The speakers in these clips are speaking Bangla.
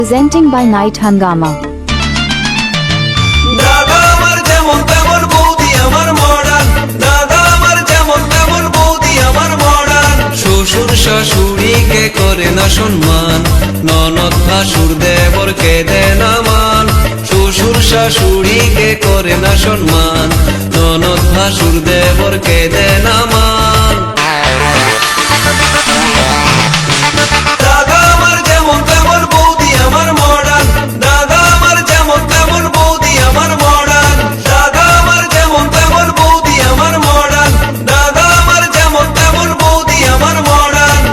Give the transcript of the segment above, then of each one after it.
Presenting by Night Hangama. দাদা আমার যেমন তেমন বৌদি আমার মডার্ন, দাদা আমার যেমন তেমন বৌদি আমার মডার্ন। শ্বশুর শাশুড়িকে করে না সম্মান, ননদ ভাসুর দেবরকে দেয় না মান। শ্বশুর শাশুড়িকে করে না সম্মান, ননদ ভাসুর দেবরকে দেয় না মান। দাদা আমার যেমন তেমন বৌদি আমার মডার্ন, দাদা আমার যেমন তেমন বৌদি আমার মডার্ন। দাদা আমার যেমন তেমন বৌদি আমার মডার্ন, দাদা আমার যেমন তেমন বৌদি আমার modern.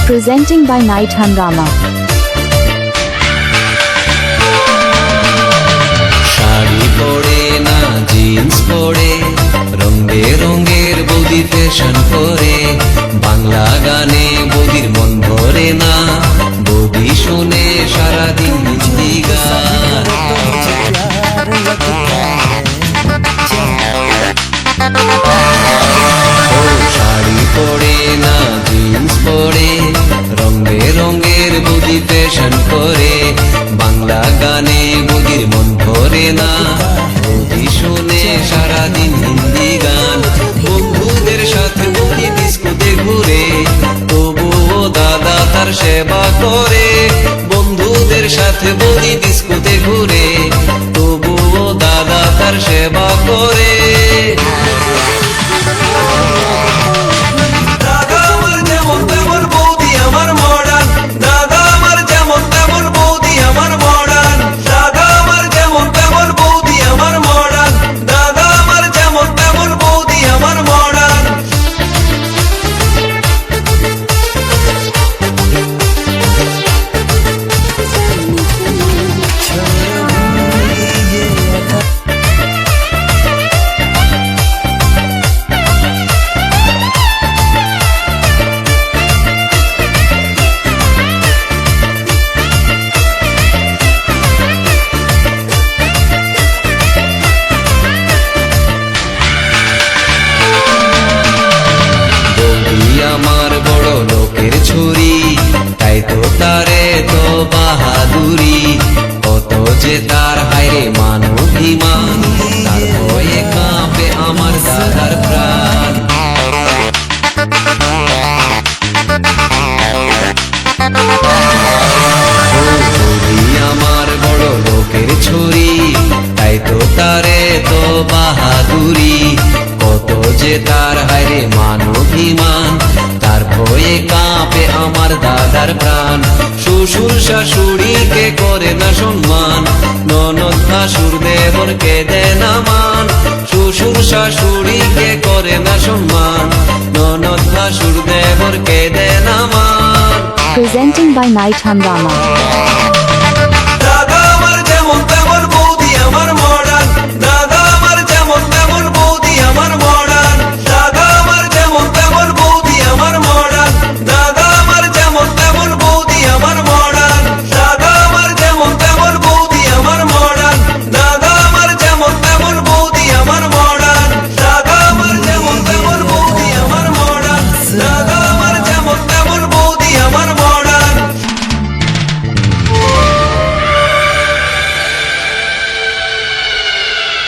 Presenting by Night Hangama. Sari পরে না জিন্স পরে, রঙে রঙের বৌদি ফ্যাশন করে। বাংলা গানে বৌদির মন ভরে না, বৌদি শুনে সারাদিন হিন্দি গান। ও শাড়ি পরে না জিন্স পরে, রঙে রঙের বৌদি ফ্যাশন করে। বাংলা গানে বৌদির মন ভরে না, বৌদি শুনে সারাদিন হিন্দি গান। বন্ধুদের সাথে বৌদি ডিস্কোতে ঘুরে, তবুও দাদা তার সেবা করে। বন্ধুদের সাথে বৌদি ডিস্কোতে ঘুরে, তবুও দাদা তার সেবা করে। দাদা আমার যেমন তেমন বৌদি আমার মডার্ন, দাদা আমার যেমন তেমন বৌদি আমার মডার্ন। দাদা আমার যেমন তেমন বৌদি আমার মডার্ন, দাদা আমার যেমন তেমন বৌদি আমার মডার্ন। আমার বড় লোকের ছুরি, তাই তো তারে তো বাহাদুরি। কত যে তার হায়রে মান অভিমান, তার ভয়ে কাঁপে আমার দাদার প্রাণ। আমার বড় লোকের ছুরি, তাই তো তারে তো বাহাদুরি। কত যে তার হায়রে মান অভিমান, তার ভয়ে কাঁপে আমার দাদার প্রাণ। শ্বশুর শাশুড়িকে করে না সম্মান, ননদ ভাসুর দেবরকে দেয় না মান। শ্বশুর শাশুড়িকে করে না সম্মান, ননদ ভাসুর দেবরকে দেয় না মান। Presenting by Night Hangama.